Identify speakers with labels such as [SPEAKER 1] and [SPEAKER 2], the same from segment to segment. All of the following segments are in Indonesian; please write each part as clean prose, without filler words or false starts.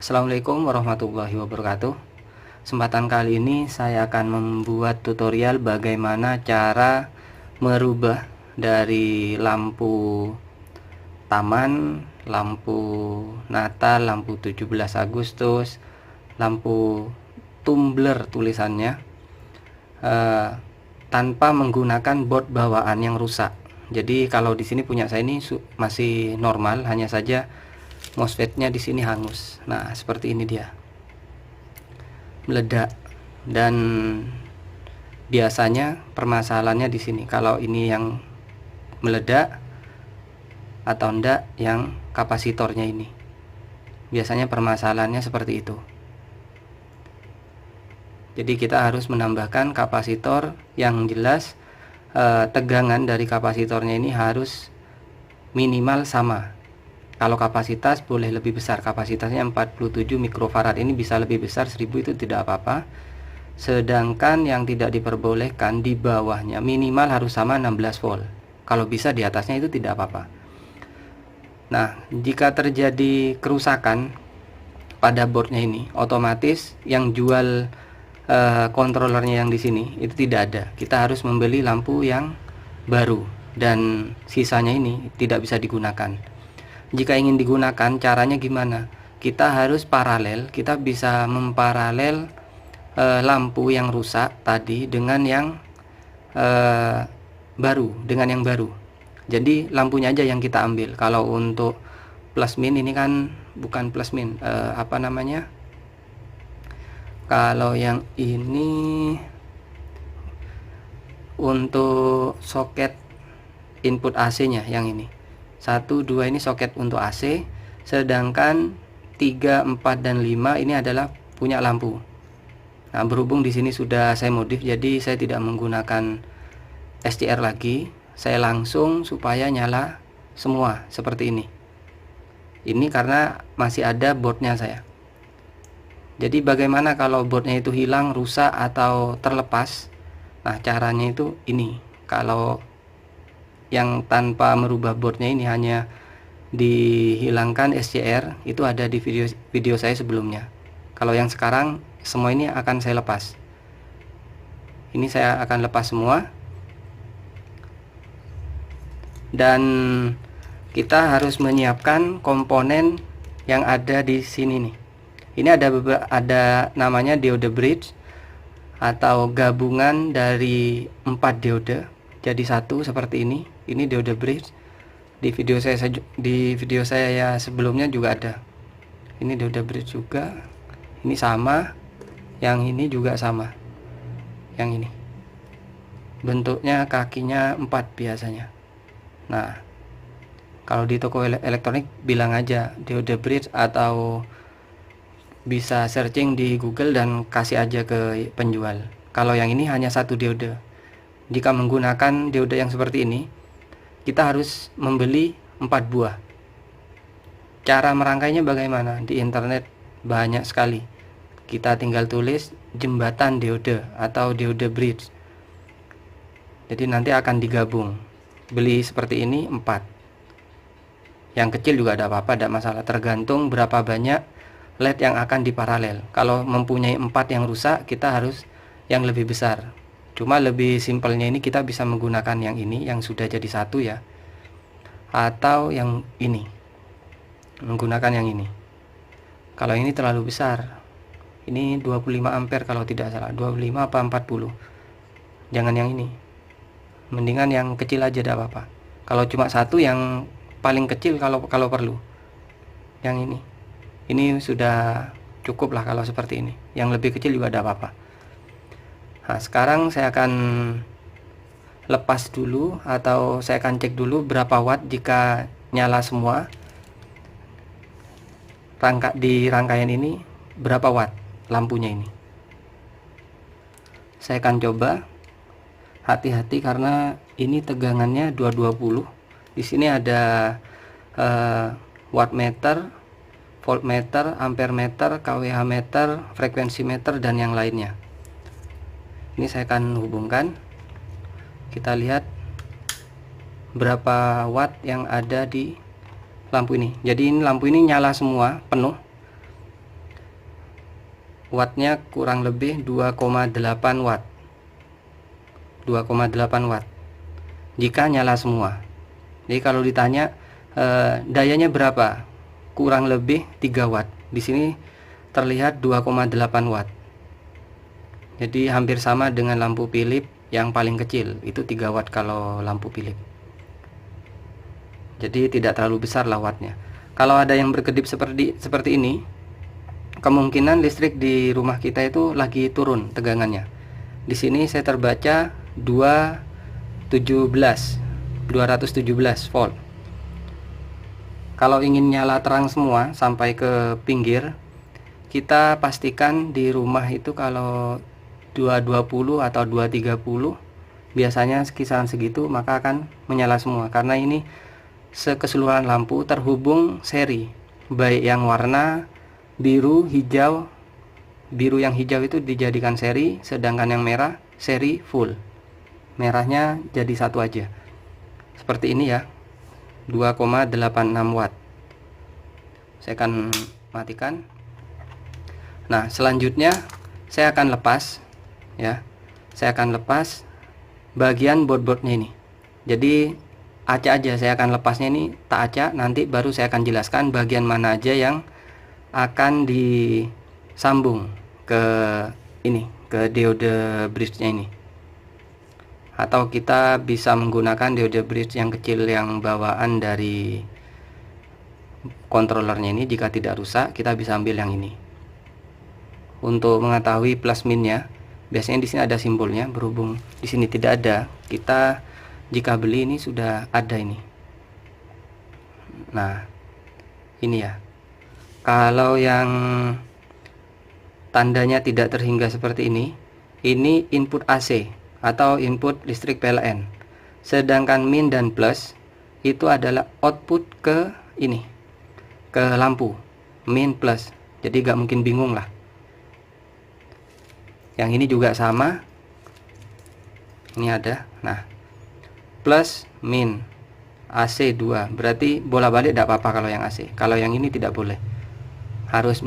[SPEAKER 1] Assalamualaikum warahmatullahi wabarakatuh. Kesempatan kali ini saya akan membuat tutorial bagaimana cara merubah dari lampu taman, lampu Natal, lampu 17 Agustus, lampu tumbler tulisannya, tanpa menggunakan board bawaan yang rusak. Jadi kalau di sini punya saya ini masih normal, hanya saja MOSFET-nya di sini hangus. Nah, seperti ini dia. Meledak. Dan biasanya permasalahannya di sini. Kalau ini yang meledak atau enggak yang kapasitornya ini. Biasanya permasalahannya seperti itu. Jadi kita harus menambahkan kapasitor yang jelas, tegangan dari kapasitornya ini harus minimal sama. Kalau kapasitas boleh lebih besar, kapasitasnya 47 mikrofarad, ini bisa lebih besar 1000 itu tidak apa-apa. Sedangkan yang tidak diperbolehkan di bawahnya minimal harus sama 16 volt. Kalau bisa di atasnya itu tidak apa-apa. Nah, jika terjadi kerusakan pada boardnya ini, otomatis yang jual kontrolernya yang di sini itu tidak ada. Kita harus membeli lampu yang baru dan sisanya ini tidak bisa digunakan. Jika ingin digunakan, caranya gimana? Kita harus paralel, kita bisa memparalel lampu yang rusak tadi dengan yang baru, Jadi lampunya aja yang kita ambil. Kalau untuk plus min ini kan bukan plus min, apa namanya? Kalau yang ini untuk soket input AC-nya yang ini. 1, 2 ini soket untuk AC, sedangkan 3, 4 dan 5 ini adalah punya lampu. Nah, berhubung di sini sudah saya modif, jadi saya tidak menggunakan SCR lagi. Saya langsung supaya nyala semua seperti ini. Ini karena masih ada boardnya saya. Jadi bagaimana kalau boardnya itu hilang, rusak atau terlepas? Nah, caranya itu ini. Kalau yang tanpa merubah boardnya ini hanya dihilangkan SCR, itu ada di video saya sebelumnya. Kalau yang sekarang semua ini akan saya lepas. Ini saya akan lepas semua. Dan kita harus menyiapkan komponen yang ada di sini nih. Ini ada namanya diode bridge atau gabungan dari 4 diode jadi satu seperti ini. Ini diode bridge. Di video saya ya sebelumnya juga ada. Ini diode bridge juga. Ini sama. Yang ini juga sama. Yang ini. Bentuknya kakinya 4 biasanya. Nah, kalau di toko elektronik bilang aja diode bridge, atau bisa searching di Google dan kasih aja ke penjual. Kalau yang ini hanya satu diode. Jika menggunakan diode yang seperti ini, kita harus membeli 4 buah. Cara merangkainya bagaimana? Di internet banyak sekali. Kita tinggal tulis jembatan diode atau diode bridge. Jadi nanti akan digabung. Beli seperti ini 4. Yang kecil juga ada apa-apa, tidak masalah. Tergantung berapa banyak LED yang akan diparalel. Kalau mempunyai 4 yang rusak, kita harus yang lebih besar. Cuma lebih simpelnya ini kita bisa menggunakan yang ini yang sudah jadi satu ya, atau yang ini, menggunakan yang ini. Kalau ini terlalu besar, ini 25 ampere kalau tidak salah, 25 apa 40. Jangan yang ini, mendingan yang kecil aja, tidak apa-apa. Kalau cuma satu, yang paling kecil kalau perlu yang ini sudah cukup lah. Kalau seperti ini, yang lebih kecil juga tidak apa-apa. Nah, sekarang saya akan lepas dulu, atau saya akan cek dulu berapa watt jika nyala semua. Di rangkaian ini berapa watt lampunya ini. Saya akan coba. Hati-hati karena ini tegangannya 220. Di sini ada wattmeter, voltmeter, ampere meter, kWh meter, frekuensi meter, dan yang lainnya. Ini saya akan hubungkan. Kita lihat berapa watt yang ada di lampu ini. Jadi ini lampu ini nyala semua penuh. wattnya kurang lebih 2,8 watt 2,8 watt jika nyala semua. Jadi kalau ditanya dayanya berapa, kurang lebih 3 watt. Di sini terlihat 2,8 watt. Jadi hampir sama dengan lampu Philips yang paling kecil, itu 3 watt kalau lampu Philips. Jadi tidak terlalu besar lah wattnya. Kalau ada yang berkedip seperti ini, kemungkinan listrik di rumah kita itu lagi turun tegangannya. Di sini saya terbaca 217 volt. Kalau ingin nyala terang semua sampai ke pinggir, kita pastikan di rumah itu kalau 220 atau 230 biasanya kisaran segitu, maka akan menyala semua, karena ini keseluruhan lampu terhubung seri, baik yang warna biru, hijau. Biru yang hijau itu dijadikan seri, sedangkan yang merah seri full. Merahnya jadi satu aja. Seperti ini ya. 2,86 watt. Saya akan matikan. Nah, selanjutnya saya akan lepas ya. Saya akan lepas bagian board-boardnya ini. Jadi acak aja, saya akan lepasnya ini tak acak, nanti baru saya akan jelaskan bagian mana aja yang akan disambung ke ini, ke diode bridge-nya ini. Atau kita bisa menggunakan diode bridge yang kecil yang bawaan dari controllernya ini. Jika tidak rusak, kita bisa ambil yang ini. Untuk mengetahui plus minnya, biasanya di sini ada simbolnya. Berhubung di sini tidak ada, kita jika beli ini sudah ada ini. Nah, ini ya. Kalau yang tandanya tidak terhingga seperti ini input AC atau input listrik PLN. Sedangkan min dan plus itu adalah output ke ini, ke lampu, min plus. Jadi gak mungkin bingung lah. Yang ini juga sama. Ini ada. Nah, plus min AC 2, berarti bola balik tidak apa-apa kalau yang AC. Kalau yang ini tidak boleh. Harus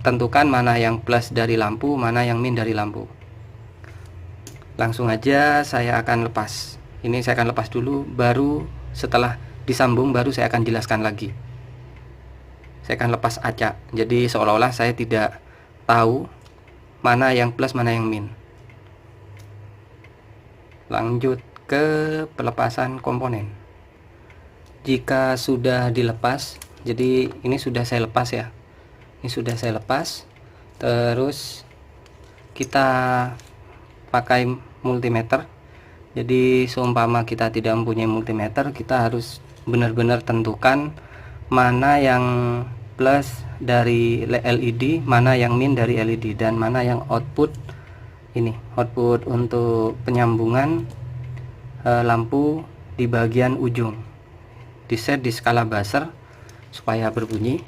[SPEAKER 1] tentukan mana yang plus dari lampu, mana yang min dari lampu. Langsung aja saya akan lepas. Ini saya akan lepas dulu, baru setelah disambung baru saya akan jelaskan lagi. Saya akan lepas acak. Jadi seolah-olah saya tidak tahu mana yang plus, mana yang min. Lanjut ke pelepasan komponen. Jika sudah dilepas, jadi ini sudah saya lepas ya. Ini sudah saya lepas. Terus kita pakai multimeter. Jadi seumpama kita tidak mempunyai multimeter, kita harus benar-benar tentukan mana yang plus dari LED, mana yang min dari LED, dan mana yang output ini, output untuk penyambungan lampu di bagian ujung. Di set di skala buzzer supaya berbunyi.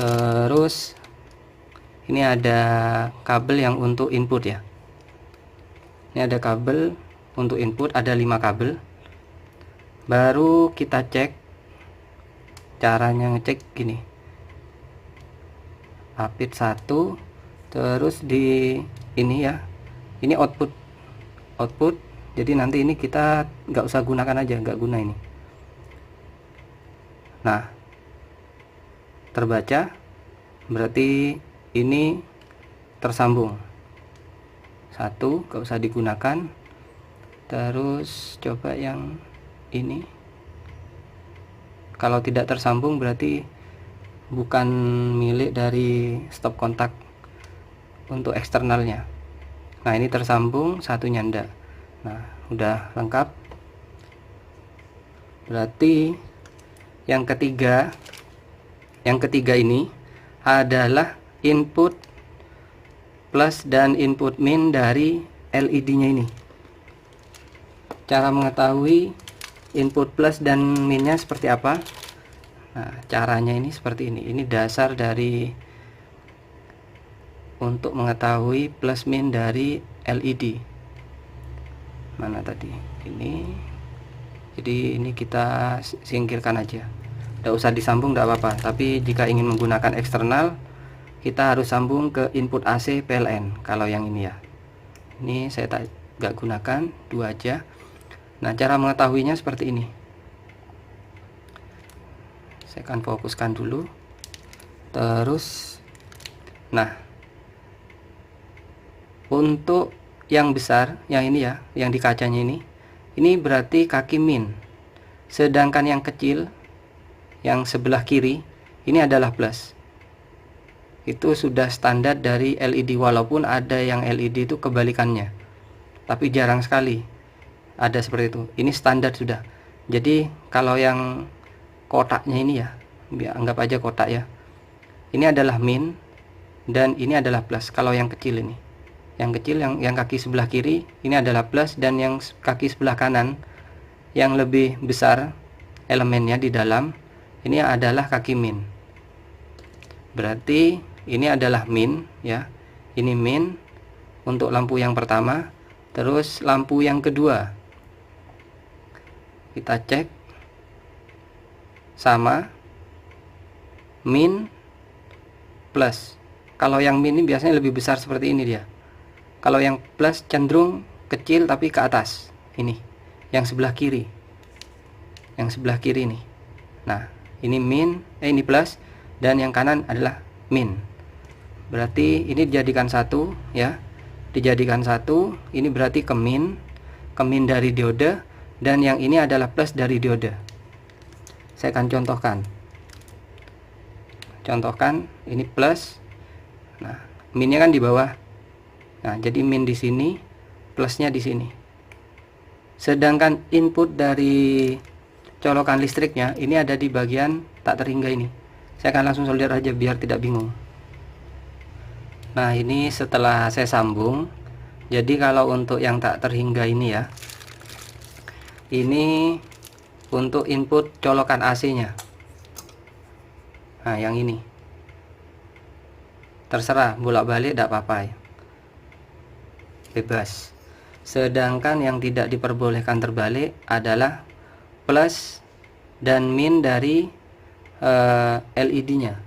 [SPEAKER 1] Terus ini ada kabel yang untuk input ya. Ini ada kabel untuk input, ada 5 kabel. Baru kita cek. Caranya ngecek gini. Apit 1, terus di ini ya. Ini output. Jadi nanti ini kita nggak usah gunakan aja, nggak guna ini. Nah, terbaca, berarti ini tersambung. 1 nggak usah digunakan. Terus coba yang ini. Kalau tidak tersambung berarti bukan milik dari stop kontak untuk eksternalnya. Nah, ini tersambung, satunya enggak. Nah, udah lengkap. Berarti yang ketiga ini adalah input plus dan input min dari LED-nya ini. Cara mengetahui input plus dan minnya seperti apa? Nah, caranya ini seperti ini. Ini dasar dari untuk mengetahui plus min dari LED. Mana tadi? Ini. Jadi ini kita singkirkan aja. Tidak usah disambung, tidak apa-apa. Tapi jika ingin menggunakan eksternal, kita harus sambung ke input AC PLN. Kalau yang ini ya, ini saya nggak gunakan, 2 aja. Nah, cara mengetahuinya seperti ini. Saya akan fokuskan dulu. Terus, nah, untuk yang besar, yang ini ya, yang di kacanya ini berarti kaki min. Sedangkan yang kecil, yang sebelah kiri, ini adalah plus. Itu sudah standar dari LED, walaupun ada yang LED itu kebalikannya, tapi jarang sekali ada seperti itu. Ini standar sudah. Jadi kalau yang kotaknya ini ya, anggap aja kotak ya, ini adalah min dan ini adalah plus. Kalau yang kecil ini, yang kecil, yang kaki sebelah kiri ini adalah plus, dan yang kaki sebelah kanan yang lebih besar elemennya di dalam ini adalah kaki min. Berarti ini adalah min ya, ini min untuk lampu yang pertama. Terus lampu yang kedua kita cek, sama min plus. Kalau yang min ini biasanya lebih besar seperti ini dia. Kalau yang plus cenderung kecil tapi ke atas. Ini yang sebelah kiri, yang sebelah kiri ini. Nah, ini min, ini plus, dan yang kanan adalah min. Berarti ini dijadikan satu ya, dijadikan satu. Ini berarti ke min dari diode, dan yang ini adalah plus dari diode. Saya akan contohkan ini plus. Nah, minnya kan di bawah. Nah, jadi min di sini, plusnya di sini. Sedangkan input dari colokan listriknya ini ada di bagian tak terhingga ini. Saya akan langsung solder aja biar tidak bingung. Nah, ini setelah saya sambung. Jadi kalau untuk yang tak terhingga ini ya, ini untuk input colokan AC-nya. Nah, yang ini terserah bolak-balik, tidak apa-apa ya, bebas. Sedangkan yang tidak diperbolehkan terbalik adalah plus dan min dari LED-nya.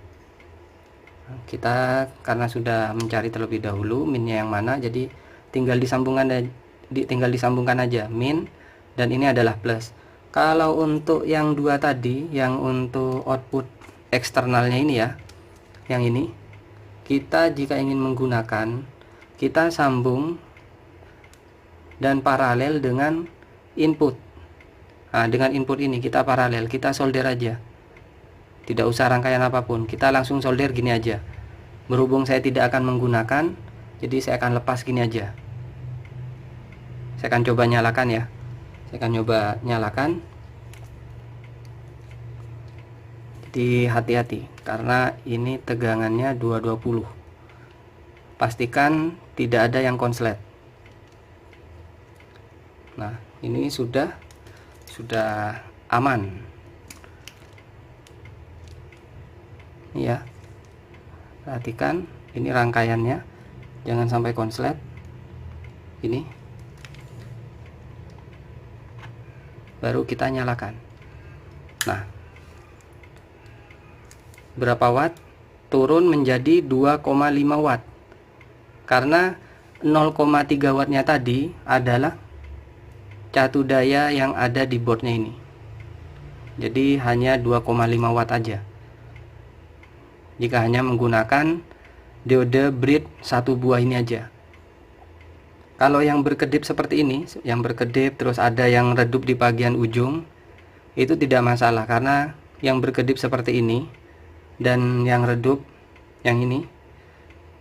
[SPEAKER 1] Kita karena sudah mencari terlebih dahulu minnya yang mana, jadi tinggal disambungkan aja min, dan ini adalah plus. Kalau untuk yang dua tadi, yang untuk output eksternalnya ini ya, yang ini, kita jika ingin menggunakan, kita sambung dan paralel dengan input. Nah, dengan input ini kita paralel, kita solder aja, tidak usah rangkaian apapun, kita langsung solder gini aja. Berhubung saya tidak akan menggunakan, jadi saya akan lepas gini aja. Saya akan coba nyalakan ya, saya akan coba nyalakan. Jadi hati-hati karena ini tegangannya 220. Pastikan tidak ada yang konslet. Nah, ini sudah aman ya. Perhatikan ini rangkaiannya, jangan sampai konslet. Ini baru kita nyalakan. Nah, berapa watt? Turun menjadi 2,5 watt, karena 0,3 wattnya tadi adalah catu daya yang ada di boardnya ini. Jadi hanya 2,5 watt aja jika hanya menggunakan diode bridge satu buah ini aja. Kalau yang berkedip seperti ini, yang berkedip terus ada yang redup di bagian ujung, itu tidak masalah, karena yang berkedip seperti ini dan yang redup yang ini,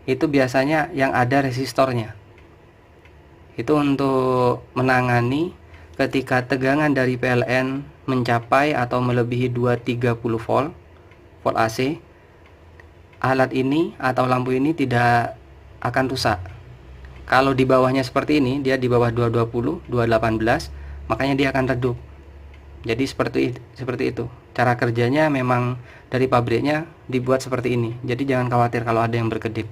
[SPEAKER 1] itu biasanya yang ada resistornya. Itu untuk menangani ketika tegangan dari PLN mencapai atau melebihi 230 volt AC, alat ini atau lampu ini tidak akan rusak. Kalau di bawahnya seperti ini, dia di bawah 220, 218, makanya dia akan redup. Jadi seperti itu. Cara kerjanya memang dari pabriknya dibuat seperti ini. Jadi jangan khawatir kalau ada yang berkedip.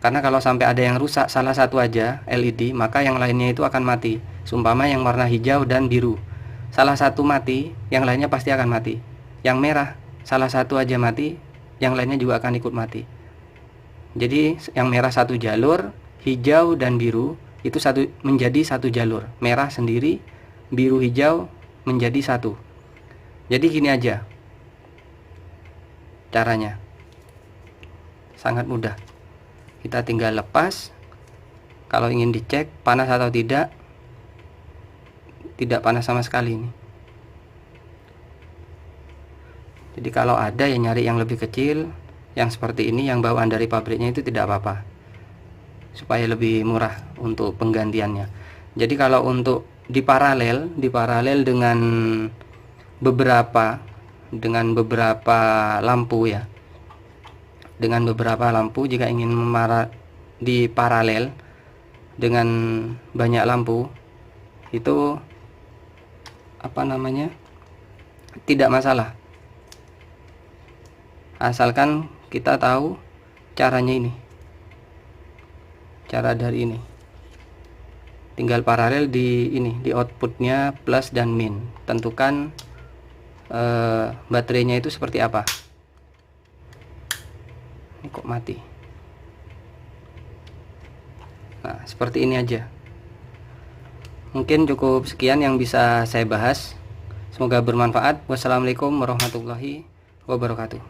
[SPEAKER 1] Karena kalau sampai ada yang rusak salah satu aja LED, maka yang lainnya itu akan mati. Seumpama yang warna hijau dan biru, salah satu mati, yang lainnya pasti akan mati. Yang merah, salah satu aja mati, yang lainnya juga akan ikut mati. Jadi yang merah satu jalur, hijau dan biru itu menjadi satu jalur. Merah sendiri, biru hijau menjadi satu. Jadi gini aja caranya, sangat mudah. Kita tinggal lepas. Kalau ingin dicek panas atau tidak panas sama sekali ini. Jadi kalau ada yang nyari yang lebih kecil, yang seperti ini, yang bawaan dari pabriknya itu tidak apa-apa, supaya lebih murah untuk penggantiannya. Jadi kalau untuk di paralel dengan beberapa lampu ya, dengan beberapa lampu, jika ingin di paralel dengan banyak lampu itu tidak masalah, asalkan kita tahu caranya. Ini cara dari ini, tinggal paralel di outputnya plus dan min, tentukan baterainya itu seperti apa. Ini kok mati. Nah, seperti ini aja. Mungkin cukup sekian yang bisa saya bahas. Semoga bermanfaat. Wassalamualaikum warahmatullahi wabarakatuh.